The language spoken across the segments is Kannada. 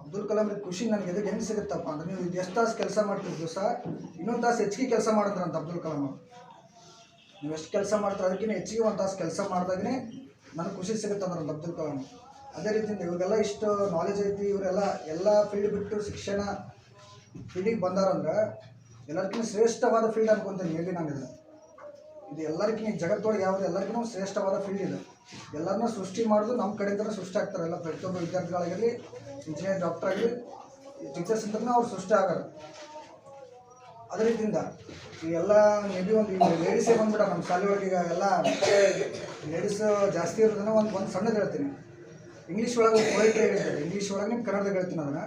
ಅಬ್ದುಲ್ ಕಲಾಂ ಖುಷಿ ನನಗೆ ಎದಕ್ಕೆ ಹೆಂಗೆ ಸಿಗುತ್ತಪ್ಪ ಅಂದ್ರೆ, ನೀವು ಇದು ಎಷ್ಟು ತಾಸು ಕೆಲಸ ಮಾಡ್ತಿದ್ರು ಸಹ ಇನ್ನೊಂದು ತಾಸು ಹೆಚ್ಚಿಗೆ ಕೆಲಸ ಮಾಡಿದ್ರಂತ ಅಬ್ದುಲ್ ಕಲಾಂ ಅವರು. ನೀವು ಎಷ್ಟು ಕೆಲಸ ಮಾಡ್ತಾರೆ ಅದಕ್ಕಿಂತ ಹೆಚ್ಚಿಗೆ ಒಂದು ತಾಸು ಕೆಲಸ ಮಾಡಿದಾಗೇ ನನಗೆ ಖುಷಿ ಸಿಗುತ್ತೆ ಅಂದ್ರೆ ಅಬ್ದುಲ್ ಕಲಾಂ. ಅದೇ ರೀತಿಯಿಂದ ಇವ್ರಿಗೆಲ್ಲ ಇಷ್ಟು ನಾಲೆಜ್ ಐತಿ, ಇವರೆಲ್ಲ ಎಲ್ಲ ಫೀಲ್ಡ್ ಬಿಟ್ಟು ಶಿಕ್ಷಣ ಫೀಲ್ಡಿಗೆ ಬಂದಾರಂದ್ರೆ ಎಲ್ಲರಿಗಿಂತ ಶ್ರೇಷ್ಠವಾದ ಫೀಲ್ಡ್ ಅನ್ಕೊಂತೀನಿ. ಮೇಬಿ ನಾನು ಇದು ಎಲ್ಲರಿಗಿಂತ ಜಗತ್ತೊಳಗೆ ಯಾವುದು ಎಲ್ಲರಿಗೂ ಶ್ರೇಷ್ಠವಾದ ಫೀಲ್ಡ್ ಇದೆ. ಎಲ್ಲರನ್ನ ಸೃಷ್ಟಿ ಮಾಡೋದು ನಮ್ಮ ಕಡೆಯಿಂದಲೇ ಸೃಷ್ಟಿ ಆಗ್ತಾರೆ. ಎಲ್ಲ ಪ್ರತಿಯೊಬ್ಬ ವಿದ್ಯಾರ್ಥಿಗಳಾಗಿರಲಿ, ಇಂಜಿನಿಯರ್, ಡಾಕ್ಟರ್ ಆಗಲಿ, ಟೀಚರ್ಸ್ ಇದ್ರೂ ಅವ್ರು ಸೃಷ್ಟಿ ಆಗೋರು. ಅದೇ ರೀತಿಯಿಂದ ಈ ಎಲ್ಲ ಮೇಬಿ ಒಂದು ಲೇಡೀಸೇ ಬಂದ್ಬಿಟ್ಟ ನಮ್ಮ ಶಾಲೆ ಒಳಗೆ. ಈಗ ಎಲ್ಲ ಲೇಡೀಸ್ ಜಾಸ್ತಿ ಇರೋದನ್ನ ಒಂದು ಸಣ್ಣದು ಹೇಳ್ತೀನಿ. ಇಂಗ್ಲೀಷ್ ಒಳಗೆ ಪೊಯಿಟ್ರಿ ಹೇಳ್ತಾರೆ, ಇಂಗ್ಲೀಷ್ ಒಳಗೆ ನಿಮ್ಮ ಕನ್ನಡದಾಗ ಹೇಳ್ತೀನಿ. ಅದನ್ನು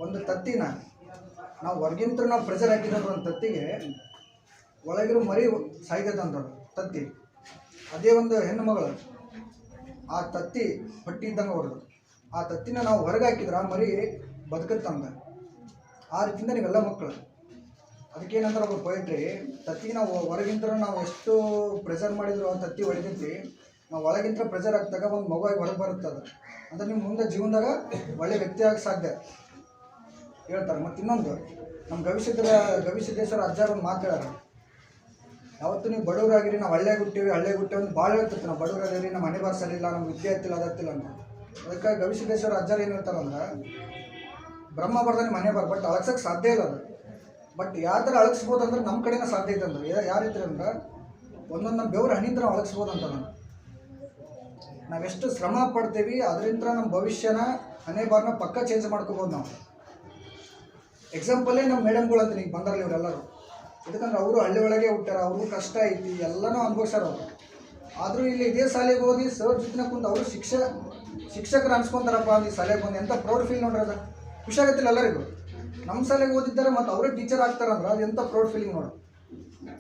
ಒಂದು ತತ್ತಿನ ನಾವು ಹೊರಗಿಂತ ನಾವು ಪ್ರೆಷರ್ ಹಾಕಿದ್ರು ಒಂದು ತತ್ತಿಗೆ ಒಳಗಿರೋ ಮರಿ ಸಾಯ್ತಂತವ್ರು ತತ್ತಿ. ಅದೇ ಒಂದು ಹೆಣ್ಣು ಮಗಳು ಆ ತತ್ತಿ ಹೊಟ್ಟಿ ಇದ್ದಂಗೆ ಹೊರದು ಆ ತತ್ತಿನ ನಾವು ಹೊರಗೆ ಹಾಕಿದ್ರೆ ಆ ಮರಿ ಬದುಕತ್ತಂದ. ಆ ರೀತಿಯಿಂದ ನೀವೆಲ್ಲ ಮಕ್ಕಳು. ಅದಕ್ಕೇನಂದ್ರೆ ಒಬ್ಬ ಪೊಯಿಟ್ರಿ, ತತ್ತಿಗೆ ನಾವು ಹೊರಗಿಂತ ನಾವು ಎಷ್ಟು ಪ್ರೆಷರ್ ಮಾಡಿದ್ರು ಆ ತತ್ತಿ ಹೊಡೆದೈತಿ, ನಾವು ಒಳಗಿಂತ ಪ್ರೆಷರ್ ಹಾಕಿದಾಗ ಒಂದು ಮಗುವಾಗಿ ಹೊರಗೆ ಬರುತ್ತೆ. ಅದು ಅಂದರೆ ನಿಮ್ಮ ಮುಂದೆ ಜೀವನದಾಗ ಒಳ್ಳೆ ವ್ಯಕ್ತಿ ಆಗಿ ಸಾಧ್ಯ ಹೇಳ್ತಾರೆ. ಮತ್ತು ಇನ್ನೊಂದು ನಮ್ಮ ಗವಿಸಿದ್ದೇಶ್ವರ ಅಜ್ಜಾರು ಒಂದು ಮಾತು ಹೇಳ್ಯಾರ, ಯಾವತ್ತು ನೀವು ಬಡವರಾಗಿರಿ, ನಾವು ಹಳ್ಳಿಯಾಗಿ ಹುಟ್ಟೇವಿ ಅಂತ ಭಾಳ ಹೇಳ್ತಿರ್ತೀವಿ. ನಾವು ಬಡವರಾಗಿರಿ, ನಮ್ಮ ಮನೆ ಬಾರ್ ಸರಿಯಿಲ್ಲ, ನಮ್ಗೆ ವಿದ್ಯೆ ಹತ್ತಿಲ್ಲ ಅದತ್ತಿಲ್ಲ ಅಂತ. ಅದಕ್ಕೆ ಗವಿಸಿದ್ದೇಶ್ವರ ಅಜ್ಜಾರು ಏನು ಹೇಳ್ತಾರಂದ್ರೆ, ಬ್ರಹ್ಮ ಬರ್ದಾನೆ ಮನೆ ಬಾರ್, ಬಟ್ ಅಳಗ್ಸೋಕ್ಕೆ ಸಾಧ್ಯ ಇಲ್ಲ ಅದು. ಬಟ್ ಯಾವ ಥರ ಅಳಗಿಸ್ಬೋದು ಅಂದ್ರೆ ನಮ್ಮ ಕಡೆನೇ ಸಾಧ್ಯ ಐತೆ ಅಂದ್ರೆ. ಯಾವ ರೀತಿ ಅಂದ್ರೆ ಒಂದೊಂದು ನಮ್ಮ ಬೆವ್ರ ಹಣ್ಣಿಂದ ನಾವು ಅಳಗಿಸ್ಬೋದು ಅಂತ. ನಾವೆಷ್ಟು ಶ್ರಮ ಪಡ್ತೀವಿ ಅದರಿಂದ ನಮ್ಮ ಭವಿಷ್ಯನ ಹಣೆ ಬಾರ್ನ ಪಕ್ಕ ಚೇಂಜ್ ಮಾಡ್ಕೋಬೋದು ನಾವು. ಎಕ್ಸಾಂಪಲೇ ನಮ್ಮ ಮೇಡಮ್ಗಳು ಅಂತ ಈಗ ಬಂದಾರಲ್ಲ ಇವರೆಲ್ಲರೂ. ಯಾಕಂದ್ರೆ ಅವರು ಹಳ್ಳಿ ಒಳಗೆ ಹುಟ್ಟಾರ, ಅವ್ರಿಗೂ ಕಷ್ಟ ಐತಿ, ಎಲ್ಲನೂ ಅನುಭವಿಸ್ಯಾರ ಅವರು. ಆದರೂ ಇಲ್ಲಿ ಇದೇ ಶಾಲೆಗೆ ಓದಿ ಸರ್ ಜೊತೆ ಕುಂತು ಅವರು ಶಿಕ್ಷಕರು ಅನ್ಸ್ಕೊತಾರಪ್ಪ ಅಂತ ಈ ಶಾಲೆಗೆ ಬಂದು. ಎಂಥ ಪ್ರೌಡ್ ಫೀಲ್ ನೋಡ್ರಿ. ಅದು ಖುಷಿ ಆಗುತ್ತಿಲ್ಲ ಎಲ್ಲರಿಗೂ. ನಮ್ಮ ಶಾಲೆಗೆ ಓದಿದ್ದಾರೆ ಮತ್ತು ಅವರೇ ಟೀಚರ್ ಆಗ್ತಾರಂದ್ರೆ ಅದು ಎಂಥ ಪ್ರೌಡ್ ಫೀಲಿಂಗ್ ನೋಡಿ.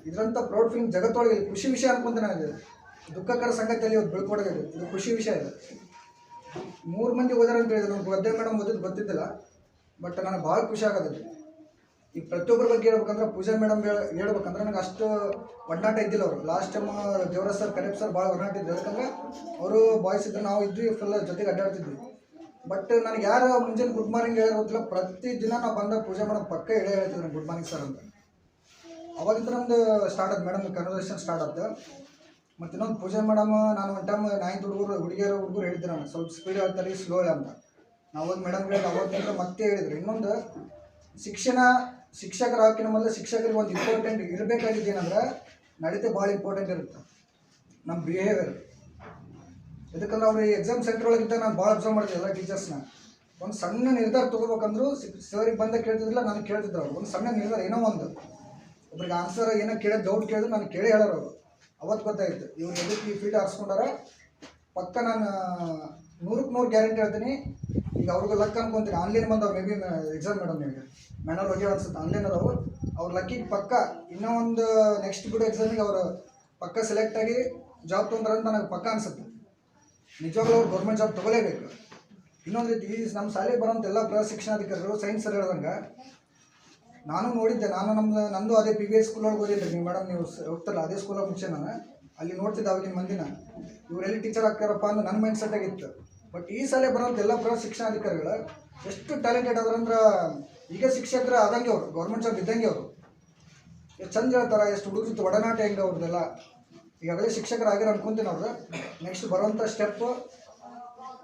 ಇದರಂಥ ಪ್ರೌಡ್ ಫೀಲಿಂಗ್ ಜಗತ್ತೊಳಗೆ ಖುಷಿ ವಿಷಯ ಅನ್ಕೊಂತ ನನಗೆ. ದುಃಖಕರ ಸಂಗತಿಯಲ್ಲಿ ಇವತ್ತು ಬೆಳ್ಕೊಡೋದು ಇದು ಖುಷಿ ವಿಷಯ ಇದೆ. 3 ಮಂದಿ ಓದಾರ ಅಂತ ಹೇಳಿದ್ರು. ನಮ್ಗೆ ಗದ್ದೆ ಮೇಡಮ್ ಓದಿದ್ದು ಗೊತ್ತಿದ್ದಿಲ್ಲ, ಬಟ್ ನನಗೆ ಭಾಳ ಖುಷಿ ಆಗೋದಿಲ್ಲ. ಈಗ ಪ್ರತಿಯೊಬ್ಬರ ಬಗ್ಗೆ ಹೇಳ್ಬೇಕಂದ್ರೆ ಪೂಜಾ ಮೇಡಮ್ ಹೇಳ್ಬೇಕಂದ್ರೆ ನನಗೆ ಅಷ್ಟು ಒಡನಾಟ ಇದ್ದಿಲ್ಲ. ಅವರು last time Devaraj sir, correct sir ಭಾಳ ಒಡನಾಟ ಇದ್ದರು. ಯಾಕಂದ್ರೆ ಅವರು ಬಾಯ್ಸ್ ಇದ್ರು, ನಾವು ಇದ್ವಿ, ಫುಲ್ ಜೊತೆಗೆ ಅಡ್ಡಾಡ್ತಿದ್ವಿ. ಬಟ್ ನನಗೆ ಯಾರು ಮುಂಜಾನೆ ಗುಡ್ ಮಾರ್ನಿಂಗ್ ಹೇಳೋ ಗೊತ್ತಿಲ್ಲ, ಪ್ರತಿದಿನ ನಾವು ಬಂದಾಗ ಪೂಜಾ ಮೇಡಮ್ ಪಕ್ಕ ಹೇಳ್ತಿದ್ರು ಗುಡ್ ಮಾರ್ನಿಂಗ್ ಸರ್ ಅಂತ. ಅವಾಗಿಂದ ನಮ್ದು ಸ್ಟಾರ್ಟ್ ಆಯ್ತು ಮೇಡಮ್ ಕನ್ವರ್ಸೇಷನ್ ಸ್ಟಾರ್ಟ್ ಆಯ್ತು. ಮತ್ತು ಇನ್ನೊಂದು ಪೂಜಾ ಮೇಡಮ್ ನಾನು ಒಂದು ಟೈಮ್ 9th ಹುಡುಗರು ಹೇಳಿದ್ರು, ನಾನು ಸ್ವಲ್ಪ ಸ್ಪೀಡ್ ಹೇಳ್ತಾರೆ, ಸ್ಲೋ ಅಂತ. ನಾವು ಹೋಗಿ ಮೇಡಮ್ ಹೇಳಿ ಅವತ್ತಿಂದ ಮತ್ತೆ ಹೇಳಿದ್ರು. ಇನ್ನೊಂದು ಶಿಕ್ಷಕರು ಹಾಕಿನ ಮೊದಲು ಶಿಕ್ಷಕರಿಗೆ ಒಂದು ಇಂಪಾರ್ಟೆಂಟ್ ಇರಬೇಕಾಗಿದ್ದು ಏನಂದ್ರೆ ನಡೀತೆ ಭಾಳ ಇಂಪಾರ್ಟೆಂಟ್ ಇರುತ್ತೆ ನಮ್ಮ ಬಿಹೇವಿಯರ್. ಯಾಕಂದ್ರೆ ಅವ್ರು ಎಕ್ಸಾಮ್ ಸೆಂಟರ್ ಒಳಗಿದ್ದಾಗ ನಾನು ಭಾಳ ಅಬ್ಸರ್ವ್ ಮಾಡ್ತಿದ್ದೆ ಎಲ್ಲ ಟೀಚರ್ಸ್ನ. ಒಂದು ಸಣ್ಣ ನಿರ್ಧಾರ ತೊಗೋಬೇಕಂದ್ರು ಸರಿಗೆ ಬಂದಾಗ ಕೇಳ್ತಿದ್ದಿಲ್ಲ, ನನಗೆ ಕೇಳ್ತಿದ್ರು ಅವರು. ಒಂದು ಸಣ್ಣ ನಿರ್ಧಾರ ಏನೋ ಒಂದು ಒಬ್ರಿಗೆ ಆನ್ಸರ್ ಏನೋ ಕೇಳೋ ಡೌಟ್ ಕೇಳಿದ್ರು ನಾನು ಕೇಳಿ ಹೇಳೋರು ಅವರು. ಅವತ್ತು ಗೊತ್ತಾಯಿತು ಇವ್ರು ಎದಕ್ಕೆ ಈ ಫೀಲ್ಡ್ ಆರಿಸ್ಕೊಂಡಾರ. ಪಕ್ಕ ನಾನು 100ಕ್ಕೆ 100 ಗ್ಯಾರಂಟಿ ಹೇಳ್ತೀನಿ. ಈಗ ಅವ್ರಿಗೆ ಲಕ್ ಅನ್ಕೊಂತೀನಿ. ಆನ್ಲೈನ್ ಬಂದವು ಮೇ ಬಿ ಎಕ್ಸಾಮ್ ಮೇಡಮ್ ನಿಮಗೆ ಮ್ಯಾನಲ್ ಹೋಗಿ ಅನ್ಸುತ್ತೆ, ಆನ್ಲೈನ್ ಅದಾವು. ಅವ್ರ ಲಕ್ಕಿಗೆ ಪಕ್ಕ ಇನ್ನೂ ಒಂದು ನೆಕ್ಸ್ಟ್ ಬಿಡೋ ಎಕ್ಸಾಮಿಗೆ ಅವರು ಪಕ್ಕ ಸೆಲೆಕ್ಟ್ ಆಗಿ ಜಾಬ್ ತೊಗೊಂಡ್ರೆ ಅಂತ ನನಗೆ ಪಕ್ಕ ಅನಿಸುತ್ತೆ. ನಿಜವಾಗ್ಲೂ ಅವ್ರು ಗೌರ್ಮೆಂಟ್ ಜಾಬ್ ತೊಗೊಲೇಬೇಕು. ಇನ್ನೊಂದು ರೀತಿ ಈ ನಮ್ಮ ಶಾಲೆಗೆ ಬರೋಂಥ ಎಲ್ಲ ಪ್ರಶಿಕ್ಷಣಾಧಿಕಾರಿಗಳು ಸೈನ್ಸ್ ಸರ್ ಹೇಳ್ದಂಗೆ ನಾನು ನೋಡಿದ್ದೆ. ನಂದು ಅದೇ PVS ಸ್ಕೂಲೊಳಗೆ ಓದಿದ್ದೆ. ನೀವು ಮೇಡಮ್ ನೀವು ಹೋಗ್ತಾರಲ್ಲ ಅದೇ ಸ್ಕೂಲಾಗ ಮುಂಚೆ ನಾನು ಅಲ್ಲಿ ನೋಡ್ತಿದ್ದೆ ಅವಾಗಿನ ಮಂದಿನ. ಇವರೆಲ್ಲಿ ಟೀಚರ್ ಆಗ್ತಾರಪ್ಪ ಅಂದ್ರೆ ನನ್ನ ಮೈಂಡ್ ಸೆಟ್ ಆಗಿತ್ತು. ಬಟ್ ಈ ಶಾಲೆ ಬರೋಂಥ ಎಲ್ಲ ಪ್ರಶಿಕ್ಷಣಾಧಿಕಾರಿಗಳು ಎಷ್ಟು ಟ್ಯಾಲೆಂಟೆಡ್ ಆದ್ರಂದ್ರೆ ಈಗ ಶಿಕ್ಷಕರು ಆದಂಗೆ ಅವರು ಗೌರ್ಮೆಂಟ್ ಜಾಬ್ ಇದ್ದಂಗೆ ಅವರು ಎಷ್ಟು ಚಂದ ಹೇಳ್ತಾರೆ, ಎಷ್ಟು ಹುಡುಗ ಜೊತೆ ಒಡನಾಟ ಹೆಂಗೆ ಅವ್ರದ್ದೆಲ್ಲ. ಈಗಾಗಲೇ ಶಿಕ್ಷಕರಾಗಿರೋ ಅನ್ಕೊಂತೀನಿ. ಅವ್ರು ನೆಕ್ಸ್ಟ್ ಬರೋವಂಥ ಸ್ಟೆಪ್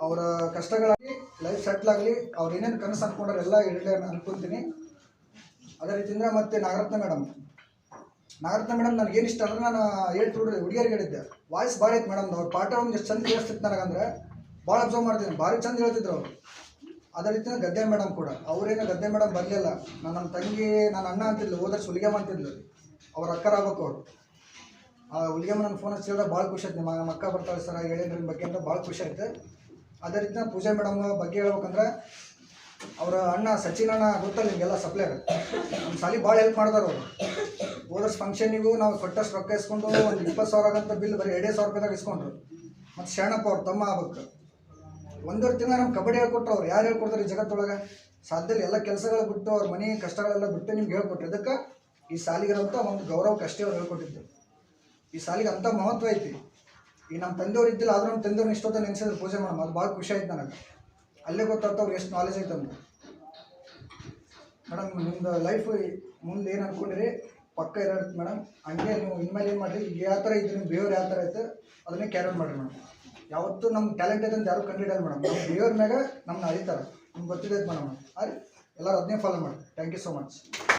ಅವರ ಕಷ್ಟಗಳಾಗಿ ಲೈಫ್ ಸೆಟ್ಲಾಗಲಿ, ಅವ್ರು ಏನೇನು ಕನಸು ಅಂದ್ಕೊಂಡ್ರೆ ಎಲ್ಲ ಇರಲಿ ಅನ್ಕೊತೀನಿ. ಅದೇ ರೀತಿಯಿಂದ ಮತ್ತು ನಾಗರತ್ನ ಮೇಡಮ್ ನನಗೇನು ಇಷ್ಟ ಅಂದ್ರೆ ನಾನು ಹುಡುಗಿಯರಿಗೆ ಹೇಳಿದ್ದೆ, ವಾಯ್ಸ್ ಭಾಳ ಐತೆ ಮೇಡಮ್. ಅವ್ರ ಪಾಠ ಒಂದು ಎಷ್ಟು ಚಂದ ಕೇಳಿಸ್ತಿತ್ತು ನನಗಂದ್ರೆ ಭಾಳ ಅಬ್ಸರ್ವ್ ಮಾಡ್ತೀನಿ. ಭಾರಿ ಚಂದ ಹೇಳ್ತಿದ್ರು ಅವರು. ಅದೇ ರೀತಿಯ ಗದ್ದೆ ಮೇಡಮ್ ಕೂಡ ಅವರೇನು ಗದ್ದೆ ಮೇಡಮ್ ಬರಲಿಲ್ಲ. ನಮ್ಮ ತಂಗಿ ನನ್ನ ಅಣ್ಣ ಅಂತಿದ್ಲು, ಹೋದ್ರೆ ಹುಲಿಗೆಮ್ಮ ಅಂತಿದ್ಲು. ಅವ್ರ ಅಕ್ಕರಾಗಬೇಕು ಅವರು. ಆ ಹುಲಿಗೆಮ್ಮ ನನ್ನ ಫೋನ್ ಹಚ್ಚಿದಾಗ ಭಾಳ ಖುಷಿ ಆಯ್ತು. ನಮ್ಮ ಅಕ್ಕ ಬರ್ತಾಳೆ ಸರ್ ಹೇಳಿದ್ರೆ ನಿಮ್ಮ ಬಗ್ಗೆ ಅಂತ ಭಾಳ ಖುಷಿ ಆಯ್ತು. ಅದೇ ರೀತಿಯ ಪೂಜಾ ಮೇಡಮ್ ಬಗ್ಗೆ ಹೇಳ್ಬೇಕಂದ್ರೆ ಅವರ ಅಣ್ಣ ಸಚಿನ್ ಅಣ್ಣ ಗೊತ್ತಲ್ಲ ನಿಮಗೆಲ್ಲ ಸಪ್ಲೈರ್, ನಮ್ಮ ಶಾಲೆ ಭಾಳ ಹೆಲ್ಪ್ ಮಾಡಿದಾರೆ ಅವರು. ಹೋದರ್ಸ್ ಫಂಕ್ಷನಿಗೂ ನಾವು ಕೊಟ್ಟಷ್ಟು ರೊಕ್ಕ ಇಸ್ಕೊಂಡು ಒಂದು 20,000 ಅಂತ ಬಿಲ್ ಬರೀ 2,000 ರೂಪಾಯಿದಾಗ ಇಸ್ಕೊಂಡ್ರು. ಮತ್ತು ಶರಣಪ್ಪ ಅವ್ರ ತಮ್ಮ ಆಗ್ಬೇಕು. 1.5 ತಿಂಗಳು ನಮ್ಮ ಕಬಡ್ಡಿ ಹೇಳ್ಕೊಟ್ರು. ಅವ್ರು ಯಾರು ಹೇಳ್ಕೊಡ್ತಾರೆ ಈ ಜಗತ್ತೊಳಗೆ? ಸಾಧ್ಯ ಇಲ್ಲ. ಎಲ್ಲ ಕೆಲಸಗಳು ಬಿಟ್ಟು ಅವ್ರ ಮನೆ ಕಷ್ಟಗಳೆಲ್ಲ ಬಿಟ್ಟು ನಿಮ್ಗೆ ಹೇಳ್ಕೊಟ್ರು. ಇದಕ್ಕೆ ಈ ಶಾಲೆಗಿರೋಂಥ ಒಂದು ಗೌರವಕ್ಕಷ್ಟೇ ಅವ್ರು ಹೇಳ್ಕೊಟ್ಟಿದ್ದು. ಈ ಶಾಲೆಗೆ ಅಂಥ ಮಹತ್ವ ಐತಿ. ಈ ನಮ್ಮ ತಂದೆಯವ್ರು ಇದ್ದಿಲ್ಲ, ಆದರೂ ನಮ್ಮ ತಂದೆಯವ್ರನ್ನ ಇಷ್ಟೊತ್ತ ನೆನೆಸಿದ್ರು ಪೂಜೆ ಮಾಡೋಣ. ಅದು ಭಾಳ ಖುಷಿ ಆಯ್ತು ನನಗೆ. ಅಲ್ಲೇ ಗೊತ್ತಾಗ್ತಾವ ಅವ್ರು ಎಷ್ಟು ನಾಲೆಜ್ ಐತೆ ಅಂತ. ಮೇಡಮ್ ನಿಮ್ದು ಲೈಫ್ ಮುಂದೆ ಏನು ಅಂದ್ಕೊಂಡಿರಿ ಪಕ್ಕ ಇರುತ್ತೆ ಮೇಡಮ್. ಹಂಗೆ ನೀವು ಇನ್ಮೇಲೆ ಏನು ಮಾಡಿರಿ, ಈಗ ಯಾವ ಥರ ಇದ್ರಿ, ನಿಮ್ಮ ಬಿಹೇವಿಯರ್ ಯಾವ ಥರ ಐತೆ ಅದನ್ನೇ ಕ್ಯಾರಿ ಆನ್ ಮಾಡಿರಿ ಮೇಡಮ್. ಯಾವತ್ತೂ ನಮ್ಮ ಟ್ಯಾಲೆಂಟ್ ಐತೆ ಅಂತ ಯಾರು ಕಂಡಿಡಲ್ಲ ಮೇಡಮ್. ನಮ್ಮ ಬಿಹೇವಿಯರ್ ಮ್ಯಾಗ ನಮ್ಮನ್ನ ಅಳಿತಾರೆ, ನಿಮ್ಗೆ ಗೊತ್ತಿದೆ ಮೇಡಮ್. ಎಲ್ಲರೂ ಅದನ್ನೇ ಫಾಲೋ ಮಾಡಿ. Thank you so much.